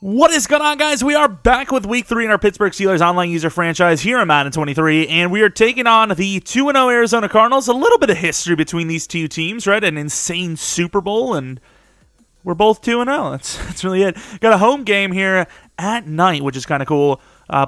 What is going on, guys? We are back with Week 3 in our Pittsburgh Steelers online user franchise here in Madden 23, and we are taking on the 2-0 Arizona Cardinals. A little bit of history between these two teams, right? An insane Super Bowl, and we're both 2-0. That's really it. Got a home game here at night, which is kind of cool.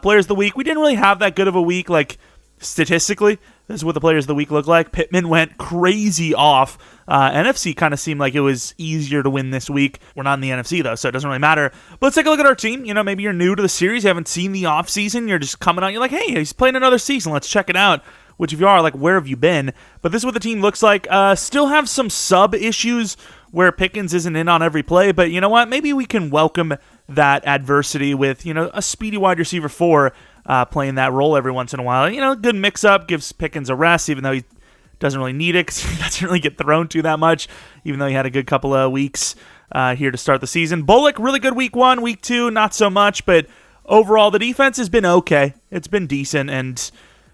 Players of the Week. We didn't really have that good of a week, like, statistically. This is what the Players of the Week look like. Pittman went crazy off. NFC kind of seemed like it was easier to win this week. We're not in the NFC, though, so it doesn't really matter. But let's take a look at our team. You know, maybe you're new to the series. You haven't seen the offseason. You're just coming out. You're like, hey, he's playing another season. Let's check it out. Which, if you are, like, where have you been? But this is what the team looks like. Still have some sub issues where Pickens isn't in on every play. But you know what? Maybe we can welcome that adversity with, you know, a speedy wide receiver 4 playing that role every once in a while. You know, good mix-up, gives Pickens a rest, even though he doesn't really need it because he doesn't really get thrown to that much, even though he had a good couple of weeks here to start the season. Bullock, really good week 1. Week 2, not so much, but overall, the defense has been okay. It's been decent, and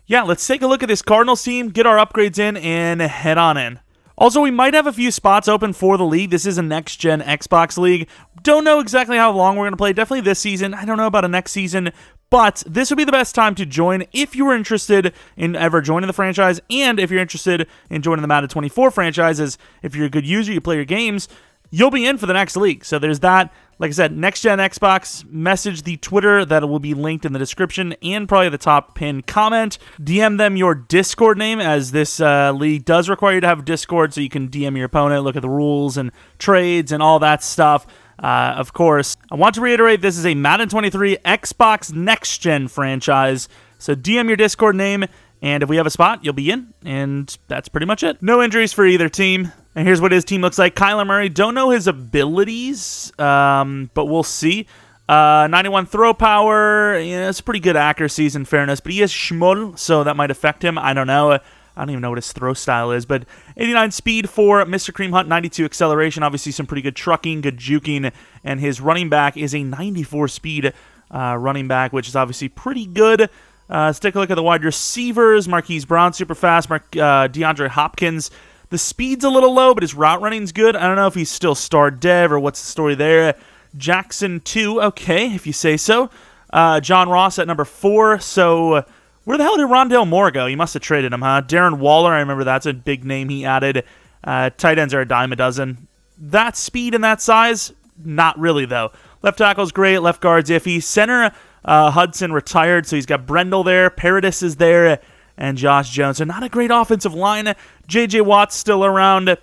yeah, let's take a look at this Cardinals team, get our upgrades in, and head on in. Also, we might have a few spots open for the league. This is a next-gen Xbox league. Don't know exactly how long we're going to play. Definitely this season. I don't know about a next season. But this would be the best time to join if you were interested in ever joining the franchise, and if you're interested in joining the Madden 24 franchises. If you're a good user, you play your games, you'll be in for the next league. So there's that. Like I said, next-gen Xbox, message the Twitter that will be linked in the description and probably the top pinned comment. DM them your Discord name, as this league does require you to have a Discord, so you can DM your opponent, look at the rules and trades and all that stuff. Of course, I want to reiterate, this is a Madden 23 Xbox next-gen franchise, so DM your Discord name, and if we have a spot, you'll be in, and that's pretty much it. No injuries for either team. And here's what his team looks like. Kyler Murray, don't know his abilities, but we'll see. 91 throw power, yeah, it's pretty good accuracies in fairness, but he is schmull, so that might affect him. I don't know. I don't even know what his throw style is, but 89 speed for Mr. Cream Hunt, 92 acceleration, obviously some pretty good trucking, good juking, and his running back is a 94 speed running back, which is obviously pretty good. Let's take a look at the wide receivers. Marquise Brown, super fast. DeAndre Hopkins, the speed's a little low, but his route running's good. I don't know if he's still star dev or what's the story there. Jackson 2, okay, if you say so. John Ross at number 4, so where the hell did Rondale Moore go? You must have traded him, huh? Darren Waller, I remember that's a big name he added. Tight ends are a dime a dozen. That speed and that size, not really, though. Left tackle's great, left guard's iffy. Center, Hudson retired, so he's got Brendel there. Paradis is there, and Josh Jones. So not a great offensive line. J.J. Watt's still around.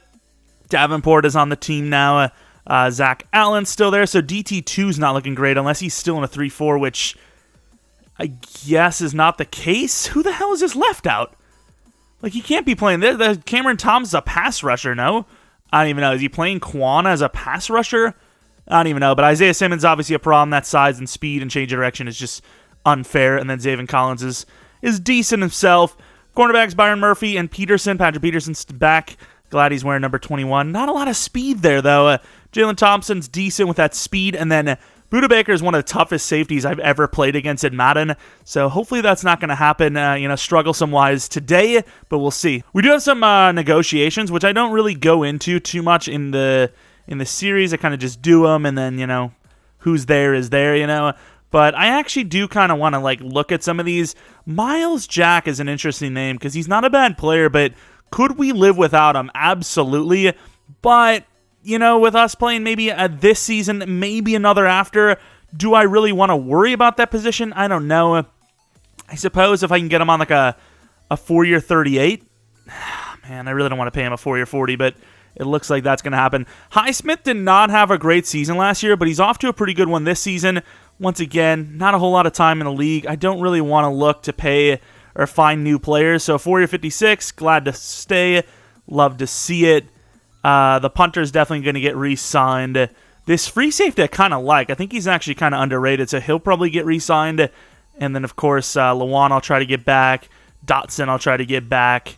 Davenport is on the team now. Zach Allen's still there, so DT2's not looking great unless he's still in a 3-4, which I guess is not the case. Who the hell is this left out? Like, he can't be playing this. Cameron Thomas is a pass rusher, no? I don't even know. Is he playing Quan as a pass rusher? I don't even know. But Isaiah Simmons obviously a problem. That size and speed and change of direction is just unfair. And then Zaven Collins is decent himself. Cornerbacks Byron Murphy and Peterson. Patrick Peterson's back. Glad he's wearing number 21. Not a lot of speed there, though. Jalen Thompson's decent with that speed. And then Budda Baker is one of the toughest safeties I've ever played against in Madden, so hopefully that's not going to happen, strugglesome-wise today, but we'll see. We do have some negotiations, which I don't really go into too much in the series. I kind of just do them, and then, who's there is there, But I actually do kind of want to, look at some of these. Miles Jack is an interesting name, because he's not a bad player, but could we live without him? Absolutely, but with us playing maybe this season, maybe another after, do I really want to worry about that position? I don't know. I suppose if I can get him on a 4-year 38, man, I really don't want to pay him a 4-year 40, but it looks like that's going to happen. Highsmith did not have a great season last year, but he's off to a pretty good one this season. Once again, not a whole lot of time in the league. I don't really want to look to pay or find new players, so 4-year 56, glad to stay. Love to see it. The punter's definitely going to get re-signed. This free safety I kind of like. I think he's actually kind of underrated, so he'll probably get re-signed. And then, of course, Lawan I'll try to get back. Dotson I'll try to get back.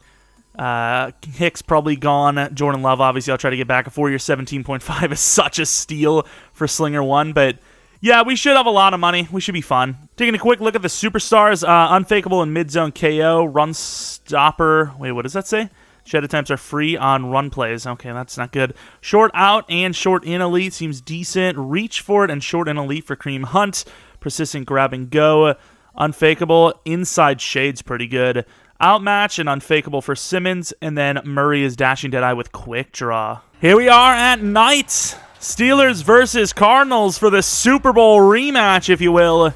Hicks probably gone. Jordan Love, obviously, I'll try to get back. A 4-year 17.5 is such a steal for Slinger 1. But, yeah, we should have a lot of money. We should be fun. Taking a quick look at the superstars. Unfakeable and mid-zone KO. Run stopper. Wait, what does that say? Shed attempts are free on run plays. Okay, that's not good. Short out and short in elite seems decent. Reach for it and short in elite for Kareem Hunt. Persistent grab and go. Unfakeable. Inside shade's pretty good. Outmatch and unfakeable for Simmons. And then Murray is dashing deadeye with quick draw. Here we are at night. Steelers versus Cardinals for the Super Bowl rematch, if you will.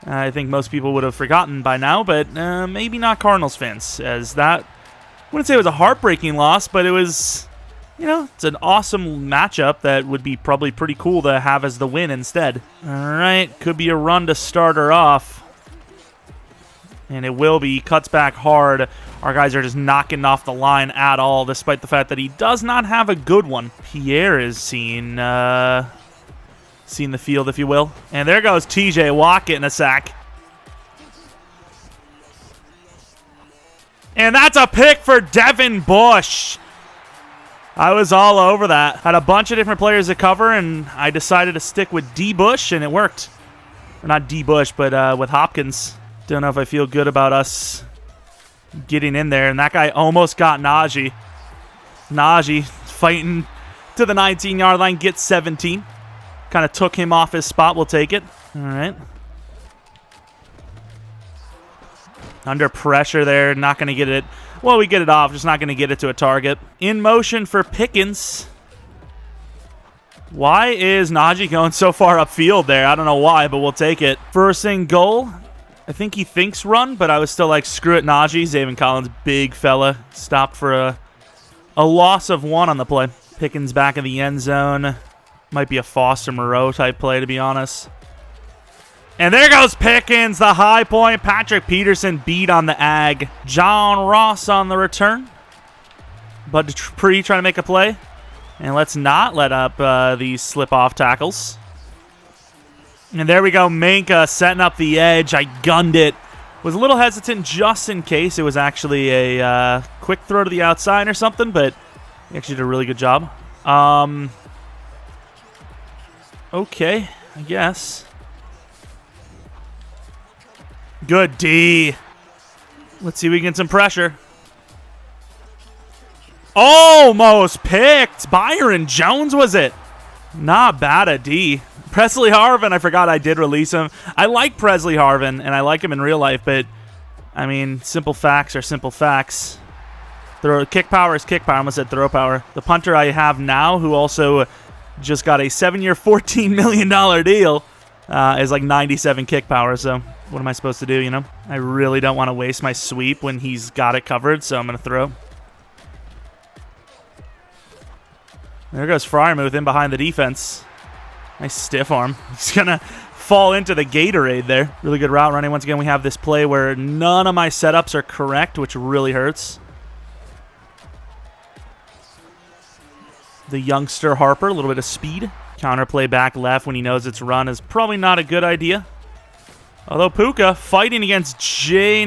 I think most people would have forgotten by now, but maybe not Cardinals fans, as that, I wouldn't say it was a heartbreaking loss, but it was, you know, it's an awesome matchup that would be probably pretty cool to have as the win instead. All right, could be a run to start her off. And it will be. Cuts back hard. Our guys are just knocking off the line at all, despite the fact that he does not have a good one. Pierre is seeing the field, if you will. And there goes T.J. Watt getting a sack. And that's a pick for Devin Bush. I was all over that. Had a bunch of different players to cover, and I decided to stick with D. Bush, and it worked. Or not D. Bush, but with Hopkins. Don't know if I feel good about us getting in there. And that guy almost got Najee. Najee fighting to the 19-yard line, gets 17. Kind of took him off his spot. We'll take it. All right. Under pressure there. Not going to get it. Well, we get it off. Just not going to get it to a target. In motion for Pickens. Why is Najee going so far upfield there? I don't know why, but we'll take it. First and goal. I think he thinks run, but I was still like, screw it, Najee. Zaven Collins, big fella. Stopped for a loss of 1 on the play. Pickens back in the end zone. Might be a Foster Moreau type play, to be honest. And there goes Pickens, the high point. Patrick Peterson beat on the ag. John Ross on the return. Bud Dupree trying to make a play. And let's not let up these slip-off tackles. And there we go, Minka setting up the edge. I gunned it. Was a little hesitant just in case it was actually a quick throw to the outside or something, but he actually did a really good job. Okay, I guess. Good D. Let's see if we can get some pressure. Almost picked. Byron Jones, was it? Not bad at D. Presley Harvin, I forgot I did release him. I like Presley Harvin, and I like him in real life, but, I mean, simple facts are simple facts. Kick power is kick power. I almost said throw power. The punter I have now, who also just got a 7-year, $14 million deal, is like 97 kick power, so what am I supposed to do, you know? I really don't want to waste my sweep when he's got it covered, so I'm going to throw. There goes Fryermuth in behind the defense. Nice stiff arm. He's going to fall into the Gatorade there. Really good route running. Once again, we have this play where none of my setups are correct, which really hurts. The youngster Harper, a little bit of speed. Counterplay back left when he knows it's run is probably not a good idea. Although Puka fighting against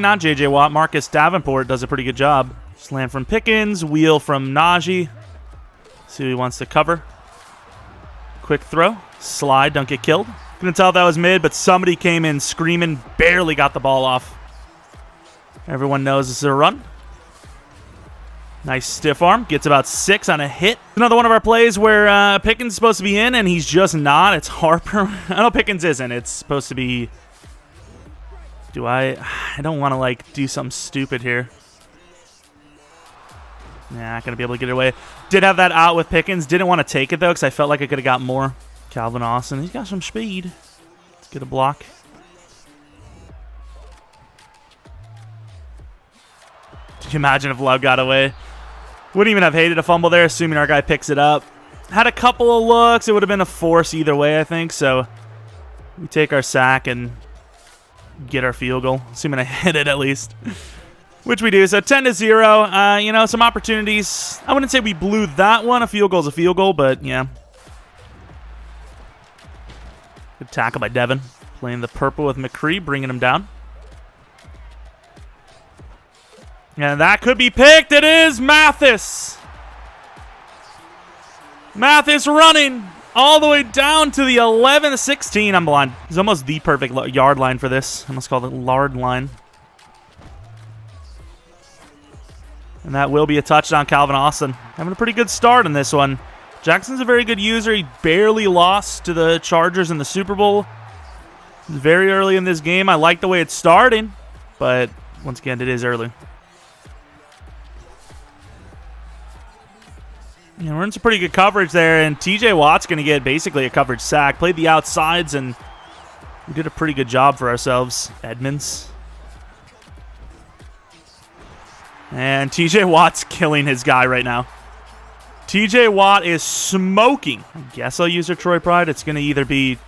not J.J. Watt, Marcus Davenport does a pretty good job. Slam from Pickens, wheel from Najee. See who he wants to cover. Quick throw. Slide, don't get killed. Couldn't tell if that was mid, but somebody came in screaming, barely got the ball off. Everyone knows this is a run. Nice stiff arm. Gets about 6 on a hit. Another one of our plays where Pickens is supposed to be in, and he's just not. It's Harper. I know Pickens isn't. It's supposed to be... I don't want to, like, do something stupid here. Nah, not going to be able to get it away. Did have that out with Pickens. Didn't want to take it, though, because I felt like I could have got more. Calvin Austin. He's got some speed. Let's get a block. Can you imagine if Love got away? Wouldn't even have hated a fumble there, assuming our guy picks it up. Had a couple of looks. It would have been a force either way, I think. So we take our sack and get our field goal, assuming I hit it at least. Which we do. So 10-0. You know, some opportunities. I wouldn't say we blew that one. A field goal's a field goal, but yeah. Good tackle by Devin. Playing the purple with McCree, bringing him down. And that could be picked. It is Mathis. Mathis running all the way down to the 11-16. I'm blind. It's almost the perfect yard line for this. I almost call it lard line. And that will be a touchdown. Calvin Austin having a pretty good start in this one. Jackson's a very good user. He barely lost to the Chargers in the Super Bowl. Very early in this game. I like the way it's starting, but once again, it is early. And we're in some pretty good coverage there, and T.J. Watt's going to get basically a coverage sack. Played the outsides, and we did a pretty good job for ourselves. Edmonds. And T.J. Watt's killing his guy right now. T.J. Watt is smoking. I guess I'll use a Troy Pride. It's going to either be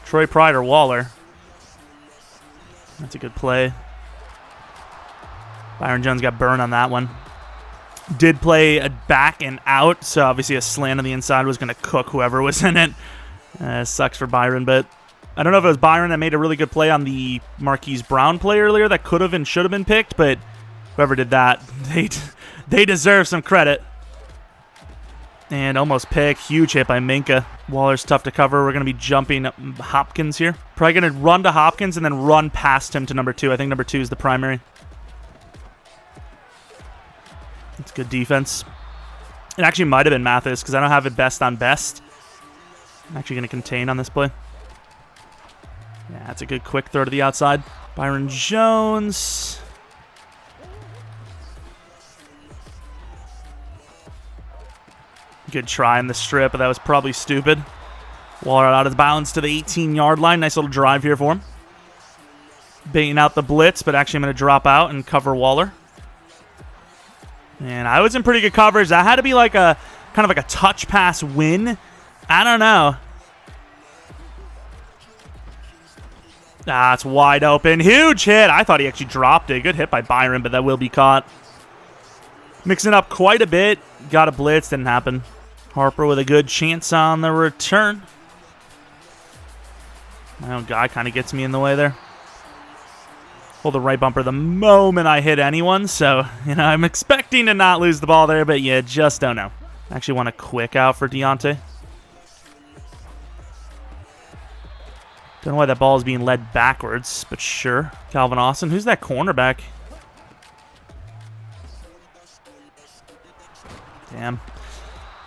Troy Pride or Waller. That's a good play. Byron Jones got burned on that one. Did play a back and out, so obviously a slant on the inside was going to cook whoever was in it. Sucks for Byron, but I don't know if it was Byron that made a really good play on the Marquise Brown play earlier that could have and should have been picked, but whoever did that, they deserve some credit. And almost picked. Huge hit by Minka. Waller's tough to cover. We're going to be jumping Hopkins here. Probably going to run to Hopkins and then run past him to number 2. I think number 2 is the primary. It's good defense. It actually might have been Mathis because I don't have it best on best. I'm actually going to contain on this play. Yeah, that's a good quick throw to the outside. Byron Jones. Good try in the strip, but that was probably stupid. Waller out of bounds to the 18-yard line. Nice little drive here for him. Baiting out the blitz, but actually I'm going to drop out and cover Waller. And I was in pretty good coverage. That had to be like a kind of like a touch pass win. I don't know. Ah, it's wide open. Huge hit. I thought he actually dropped it. Good hit by Byron, but that will be caught. Mixing up quite a bit. Got a blitz. Didn't happen. Harper with a good chance on the return. My own guy kind of gets me in the way there. Hold the right bumper the moment I hit anyone, so I'm expecting to not lose the ball there, but you just don't know. I actually want a quick out for Deontay. Don't know why that ball is being led backwards, but sure. Calvin Austin. Who's that cornerback? Damn.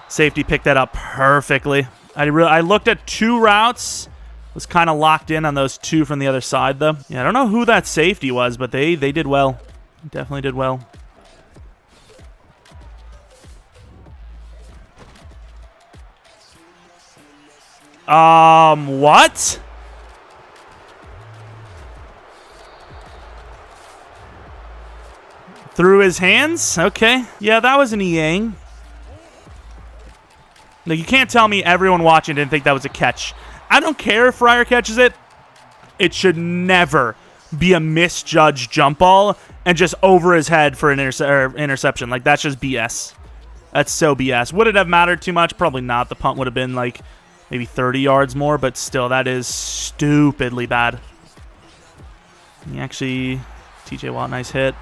Safety picked that up perfectly. I looked at 2 routes. Was kind of locked in on those 2 from the other side, though. Yeah, I don't know who that safety was, but they did well. Definitely did well. What? Through his hands? Okay. Yeah, that was an Yang. Like, you can't tell me everyone watching didn't think that was a catch. I don't care if Fryer catches it. It should never be a misjudged jump ball and just over his head for an interception. Like, that's just BS. That's so BS. Would it have mattered too much? Probably not. The punt would have been, like, maybe 30 yards more, but still, that is stupidly bad. He actually, T.J. Watt, nice hit.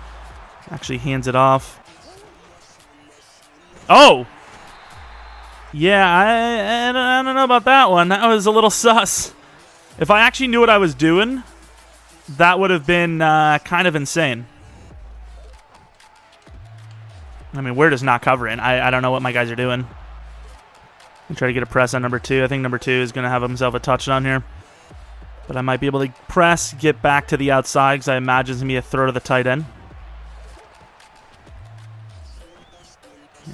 Actually hands it off. Oh! Yeah, I don't know about that one. That was a little sus. If I actually knew what I was doing, that would have been kind of insane. I mean, we're just not covering. I don't know what my guys are doing. I'm trying to get a press on number 2. I think number 2 is going to have himself a touchdown here. But I might be able to press, get back to the outside, because I imagine it's going to be a throw to the tight end.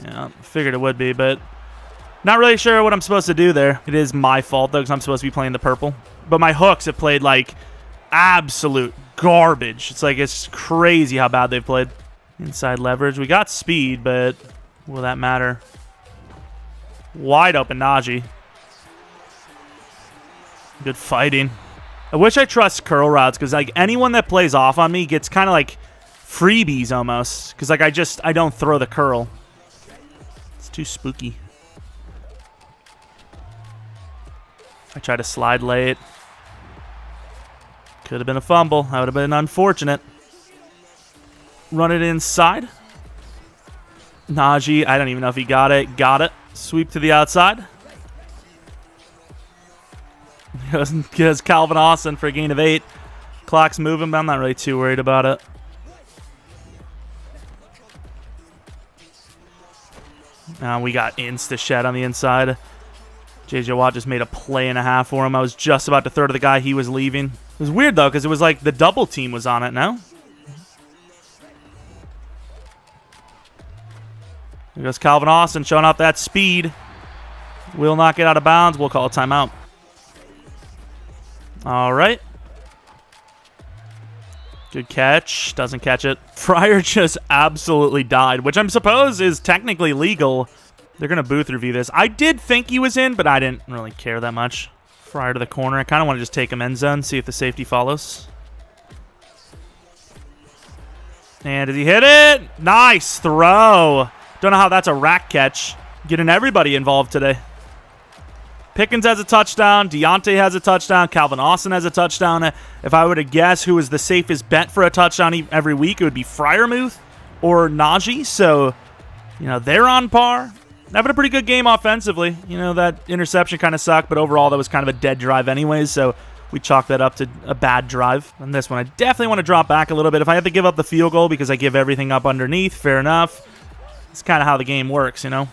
Yeah, figured it would be, but not really sure what I'm supposed to do there. It is my fault, though, because I'm supposed to be playing the purple. But my hooks have played, like, absolute garbage. It's like, it's crazy how bad they've played. Inside leverage. We got speed, but will that matter? Wide open Najee. Good fighting. I wish I trust curl routes, because, like, anyone that plays off on me gets kind of, like, freebies almost. Because, like, I don't throw the curl. It's too spooky. I tried to slide late. Could have been a fumble. That would have been unfortunate. Run it inside. Najee, I don't even know if he got it. Got it. Sweep to the outside. Gives Calvin Austin for a gain of 8. Clock's moving, but I'm not really too worried about it. We got insta-shed on the inside. J.J. Watt just made a play and a half for him. I was just about to throw to the guy he was leaving. It was weird, though, because it was like the double team was on it now. Here goes Calvin Austin showing off that speed. Will not get out of bounds. We'll call a timeout. All right. Good catch. Doesn't catch it. Fryer just absolutely died, which I suppose is technically legal. They're going to booth review this. I did think he was in, but I didn't really care that much. Fryer to the corner. I kind of want to just take him end zone, see if the safety follows. And did he hit it? Nice throw. Don't know how that's a rack catch. Getting everybody involved today. Pickens has a touchdown. Deontay has a touchdown. Calvin Austin has a touchdown. If I were to guess who is the safest bet for a touchdown every week, it would be Freiermuth or Najee. So, they're on par. Having a pretty good game offensively. That interception kind of sucked, but overall that was kind of a dead drive anyways, so we chalked that up to a bad drive. And this one, I definitely want to drop back a little bit. If I have to give up the field goal because I give everything up underneath, fair enough. It's kind of how the game works, I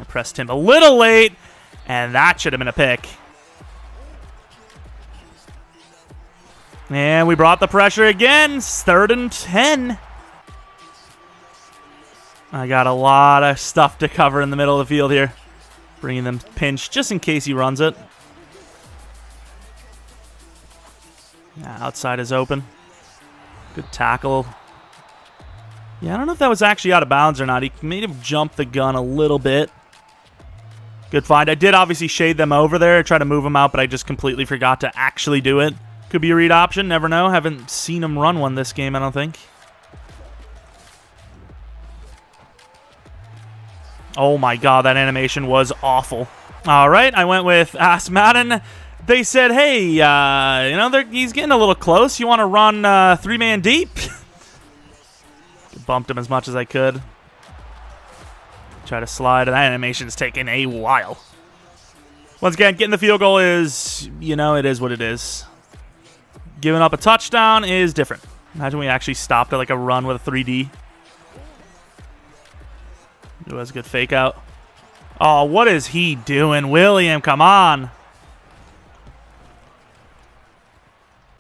pressed him a little late, and that should have been a pick. And we brought the pressure again. 3rd and 10. I got a lot of stuff to cover in the middle of the field here. Bringing them pinch just in case he runs it. Outside is open. Good tackle. Yeah, I don't know if that was actually out of bounds or not. He made him jump the gun a little bit. Good find. I did obviously shade them over there, try to move them out, but I just completely forgot to actually do it. Could be a read option, never know. Haven't seen him run one this game, I don't think. Oh my god, that animation was awful. All right, I went with Ask Madden. They said, hey, he's getting a little close. You want to run 3-man deep? Bumped him as much as I could. Try to slide, and that animation's taking a while. Once again, getting the field goal is, it is what it is. Giving up a touchdown is different. Imagine we actually stopped at like a run with a 3D. It was a good fake out. Oh, what is he doing? William, come on.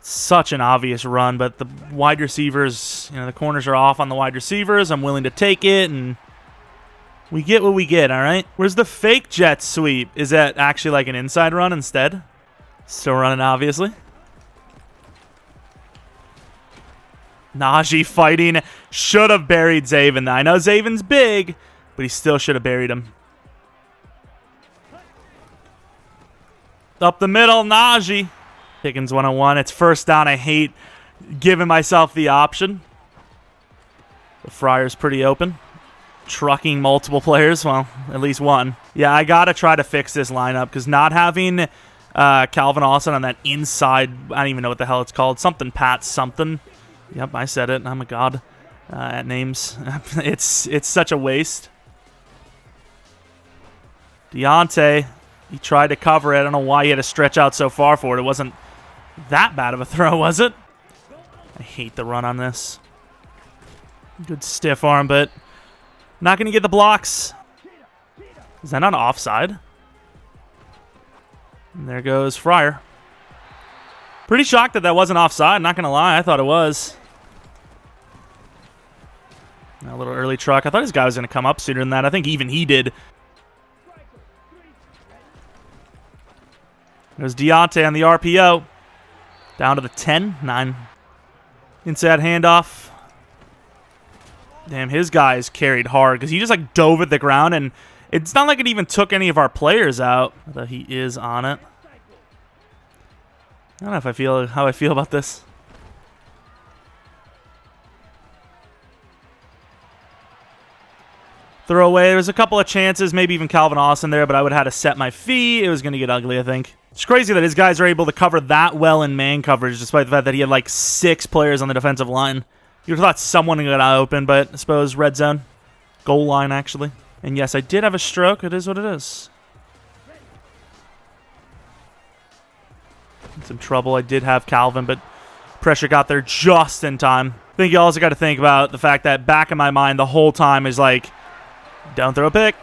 Such an obvious run, but the wide receivers, the corners are off on the wide receivers. I'm willing to take it, and we get what we get, all right? Where's the fake jet sweep? Is that actually like an inside run instead? Still running, obviously. Najee fighting. Should have buried Zaven. I know Zaven's big, but he still should have buried him. Up the middle, Najee. Pickens 1-on-1. It's first down. I hate giving myself the option. The Fryer's pretty open. Trucking multiple players. Well, at least one. Yeah, I got to try to fix this lineup because not having Calvin Austin on that inside, I don't even know what the hell it's called. Something Pat something. Yep, I said it. I'm a god at names. It's such a waste. Deontay, he tried to cover it. I don't know why he had to stretch out so far for it. It wasn't that bad of a throw, was it? I hate the run on this. Good stiff arm, but not going to get the blocks. Is that not offside? And there goes Fryer. Pretty shocked that wasn't offside, not going to lie. I thought it was. A little early truck. I thought his guy was going to come up sooner than that. I think even he did. There's Deontay on the RPO. Down to the 10, 9. Inside handoff. Damn, his guys carried hard because he just like dove at the ground, and it's not like it even took any of our players out. Although he is on it. I don't know how I feel about this. Throw away. There was a couple of chances, maybe even Calvin Austin there, but I would have had to set my feet. It was going to get ugly, I think. It's crazy that his guys are able to cover that well in man coverage, despite the fact that he had like 6 players on the defensive line. You would have thought someone got open, but I suppose red zone. Goal line, actually. And yes, I did have a stroke. It is what it is. In some trouble. I did have Calvin, but Pressure got there just in time. I think you also got to think about the fact that back in my mind the whole time is like, don't throw a pick.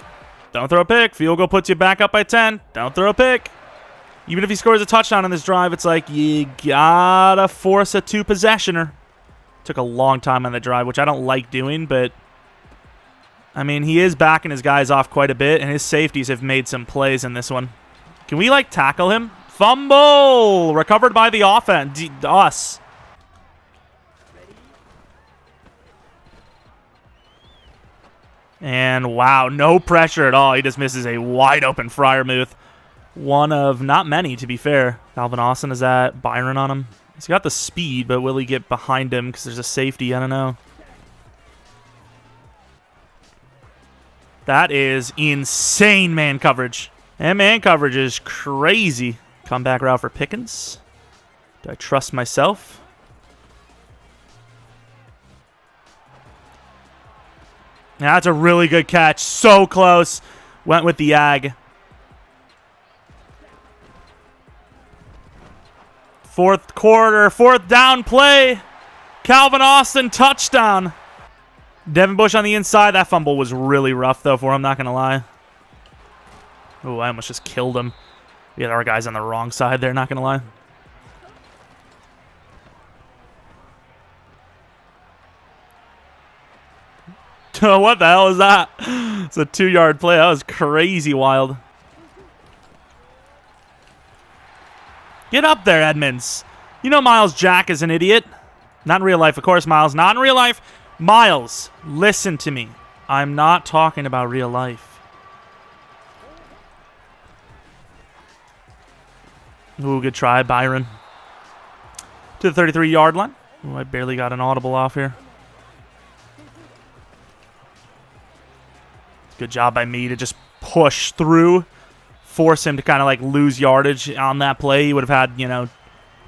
Don't throw a pick. Field goal puts you back up by 10. Don't throw a pick. Even if he scores a touchdown on this drive, it's like, you gotta force a two-possessioner. Took a long time on the drive, which I don't like doing, but I mean, he is backing his guys off quite a bit, and his safeties have made some plays in this one. Can we, like, tackle him? Fumble! Recovered by the offense. Us. And, wow, no pressure at all. He just misses a wide-open Freiermuth. One of not many, to be fair. Calvin Austin, is that Byron on him? He's got the speed, but will he get behind him because there's a safety? I don't know. That is insane man coverage. And man coverage is crazy. Comeback route for Pickens. Do I trust myself? Yeah, that's a really good catch. So close. Went with the ag. Fourth quarter, fourth down play. Calvin Austin, touchdown. Devin Bush on the inside. That fumble was really rough, though, for him, not going to lie. Oh, I almost just killed him. We had our guys on the wrong side there, not going to lie. Oh, what the hell is that? It's a 2-yard play. That was crazy wild. Get up there, Edmonds. You know Miles Jack is an idiot. Not in real life, of course, Miles. Not in real life. Miles, listen to me. I'm not talking about real life. Ooh, good try, Byron. To the 33-yard line. Ooh, I barely got an audible off here. Good job by me to just push through. Force him to kind of like lose yardage on that play. He would have had, you know,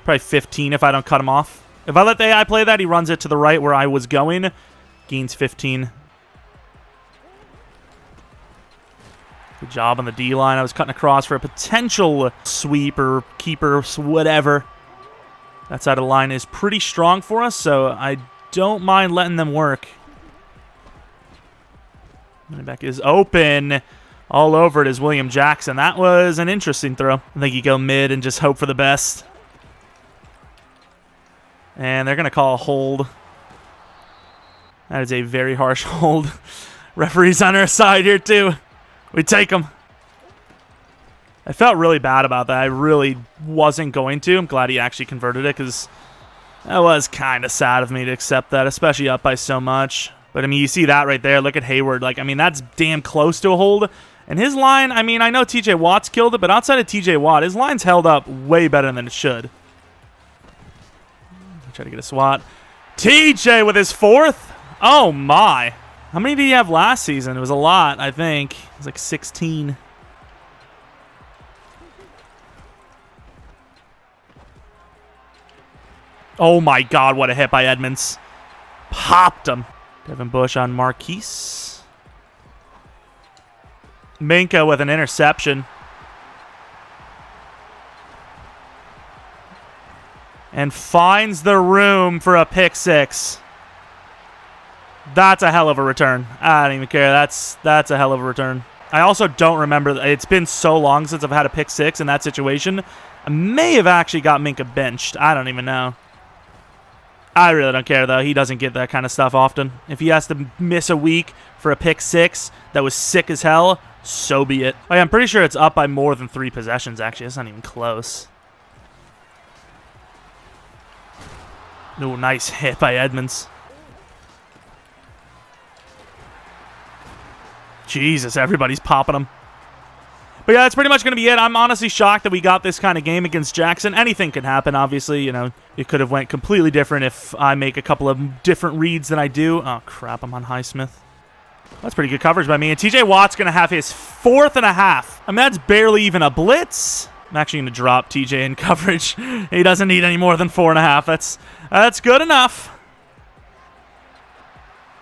probably 15 if I don't cut him off. If I let the AI play that, he runs it to the right where I was going. Gains 15. Good job on the D-line. I was cutting across for a potential sweep or keeper, whatever. That side of the line is pretty strong for us, so I don't mind letting them work. Running back is open. All over it is William Jackson. That was an interesting throw. I think you go mid and just hope for the best. And they're going to call a hold. That is a very harsh hold. Referee's on our side here, too. We take them. I felt really bad about that. I really wasn't going to. I'm glad he actually converted it because that was kind of sad of me to accept that, especially up by so much. But, I mean, you see that right there. Look at Hayward. Like, I mean, that's damn close to a hold. And his line, I mean, I know T.J. Watt's killed it, but outside of T.J. Watt, his line's held up way better than it should. Try to get a swat. T.J. with his fourth? Oh, my. How many did he have last season? It was a lot, I think. It was like 16. Oh, my God, what a hit by Edmonds. Popped him. Devin Bush on Marquise. Minka with an interception. And finds the room for a pick six. That's a hell of a return. I don't even care. That's a hell of a return. I also don't remember. It's been so long since I've had a pick six in that situation. I may have actually got Minka benched. I don't even know. I really don't care, though. He doesn't get that kind of stuff often. If he has to miss a week for a pick six that was sick as hell, so be it. Oh, yeah, I'm pretty sure it's up by more than 3 possessions, actually. It's not even close. Ooh, nice hit by Edmonds. Jesus, everybody's popping him. But yeah, that's pretty much going to be it. I'm honestly shocked that we got this kind of game against Jackson. Anything can happen, obviously. You know, it could have went completely different if I make a couple of different reads than I do. Oh, crap, I'm on Highsmith. That's pretty good coverage by me. And T.J. Watt's going to have his 4th and a half. I mean, that's barely even a blitz. I'm actually going to drop T.J. in coverage. He doesn't need any more than 4.5. That's good enough.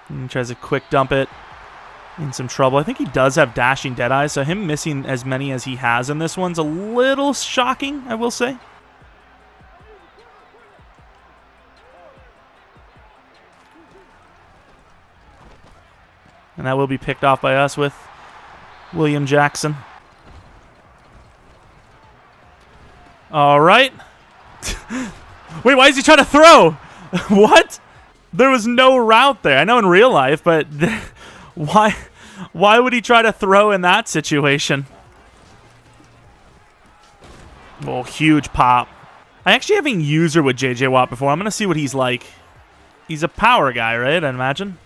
And he tries to quick dump it. In some trouble. I think he does have dashing deadeyes, so him missing as many as he has in this one's a little shocking, I will say. And that will be picked off by us with William Jackson. All right. Wait, why is he trying to throw? What? There was no route there. I know in real life, but why would he try to throw in that situation? Oh, huge pop. I actually haven't user with J.J. Watt before. I'm going to see what he's like. He's a power guy, right? I imagine.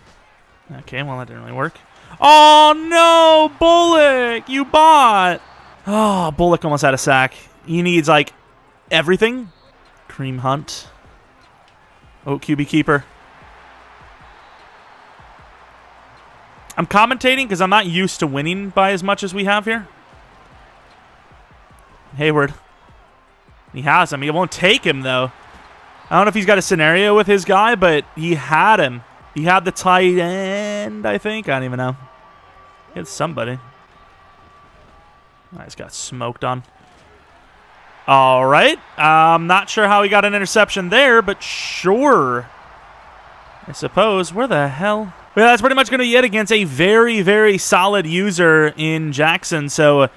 Okay, well, that didn't really work. Oh, no! Bullock! You bot! Oh, Bullock almost had a sack. He needs, like, everything. Kareem Hunt. Oh, QB keeper. I'm commentating because I'm not used to winning by as much as we have here. Hayward. He has him. He won't take him, though. I don't know if he's got a scenario with his guy, but he had him. He had the tight end, I think. I don't even know. He had somebody. I just got smoked on. All right. I'm not sure how he got an interception there, but sure. I suppose. Where the hell? Well, that's pretty much going to be it against a very, very solid user in Jackson. So,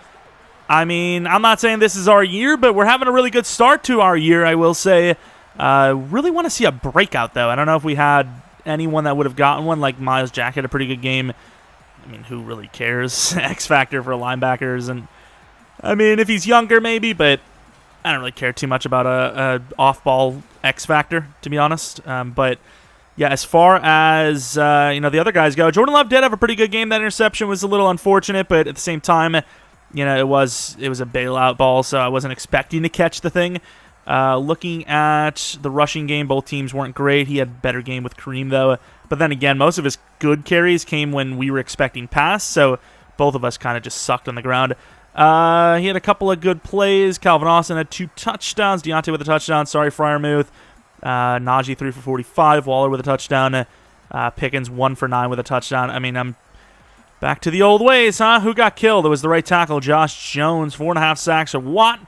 I mean, I'm not saying this is our year, but we're having a really good start to our year, I will say. Really want to see a breakout, though. I don't know if we had anyone that would have gotten one. Like Miles Jack had a pretty good game. I mean, who really cares? X Factor for linebackers. And, I mean, if he's younger, maybe, but I don't really care too much about a off-ball X Factor, to be honest. But, yeah, as far as, the other guys go, Jordan Love did have a pretty good game. That interception was a little unfortunate, but at the same time, it was a bailout ball, so I wasn't expecting to catch the thing. Looking at the rushing game, both teams weren't great. He had a better game with Kareem, though. But then again, most of his good carries came when we were expecting pass, so both of us kind of just sucked on the ground. He had a couple of good plays. Calvin Austin had 2 touchdowns. Deontay with a touchdown. Sorry, Freiermuth. Najee 3 for 45. Waller with a touchdown. Pickens 1 for 9 with a touchdown. I mean, I'm back to the old ways, huh? Who got killed? It was the right tackle, Josh Jones. 4.5 sacks for Watt.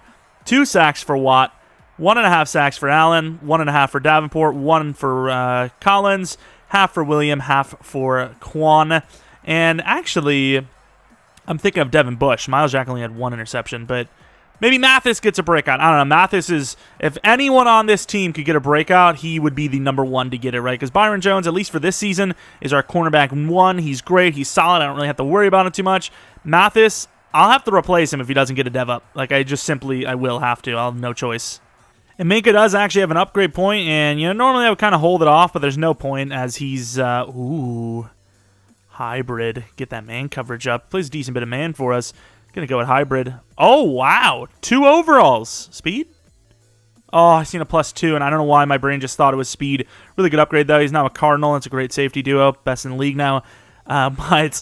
2 sacks for Watt. 1.5 sacks for Allen. 1.5 for Davenport. 1 for Collins. Half for William. Half for Quan. And actually, I'm thinking of Devin Bush. Miles Jack only had 1 interception, but maybe Mathis gets a breakout. I don't know. Mathis is, if anyone on this team could get a breakout, he would be the number 1 to get it, right? Because Byron Jones, at least for this season, is our cornerback 1. He's great. He's solid. I don't really have to worry about it too much. Mathis, I'll have to replace him if he doesn't get a dev up. Like, I will have to. I'll have no choice. And Minka does actually have an upgrade point, and, normally I would kind of hold it off, but there's no point as he's, hybrid. Get that man coverage up. Plays a decent bit of man for us. Gonna go with hybrid. Oh, wow. 2 overalls. Speed? Oh, I seen a +2, and I don't know why my brain just thought it was speed. Really good upgrade, though. He's now a Cardinal. It's a great safety duo. Best in the league now. But,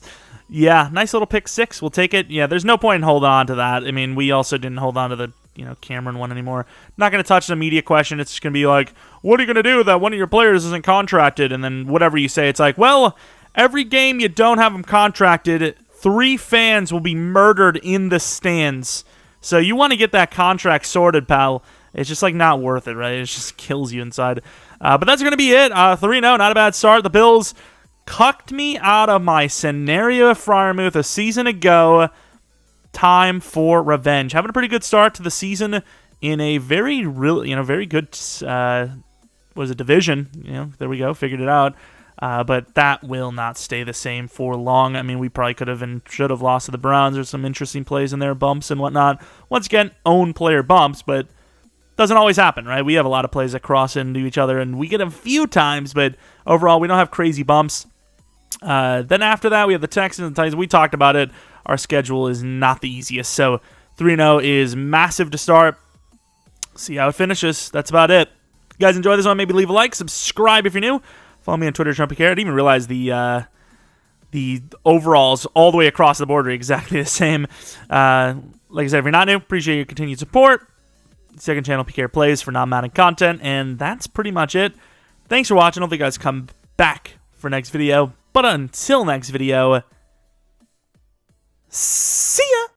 yeah, nice little pick 6. We'll take it. Yeah, there's no point in holding on to that. I mean, we also didn't hold on to the Cameron one anymore. Not going to touch the media question. It's just going to be like, what are you going to do that one of your players isn't contracted? And then whatever you say, it's like, well, every game you don't have them contracted, 3 fans will be murdered in the stands. So you want to get that contract sorted, pal. It's just, like, not worth it, right? It just kills you inside. But that's going to be it. 3-0, not a bad start. The Bills cucked me out of my scenario of Freiermuth a season ago. Time for revenge. Having a pretty good start to the season in a very good division. There we go, figured it out. But that will not stay the same for long. I mean, we probably could have and should have lost to the Browns. There's some interesting plays in there, bumps and whatnot. Once again, own player bumps, but doesn't always happen, right? We have a lot of plays that cross into each other, and we get a few times, but overall, we don't have crazy bumps. Then after that, we have the Texans and Titans. We talked about it. Our schedule is not the easiest, so 3-0 is massive to start. See how it finishes. That's about it. If you guys enjoy this one, maybe leave a like, subscribe if you're new. Follow me on Twitter, Jeromepkr. I didn't even realize the overalls all the way across the board are exactly the same. Like I said, if you're not new, appreciate your continued support. Second channel, PK Plays for non-Madden content, and that's pretty much it. Thanks for watching. Hopefully you guys come back for next video. But until next video, see ya!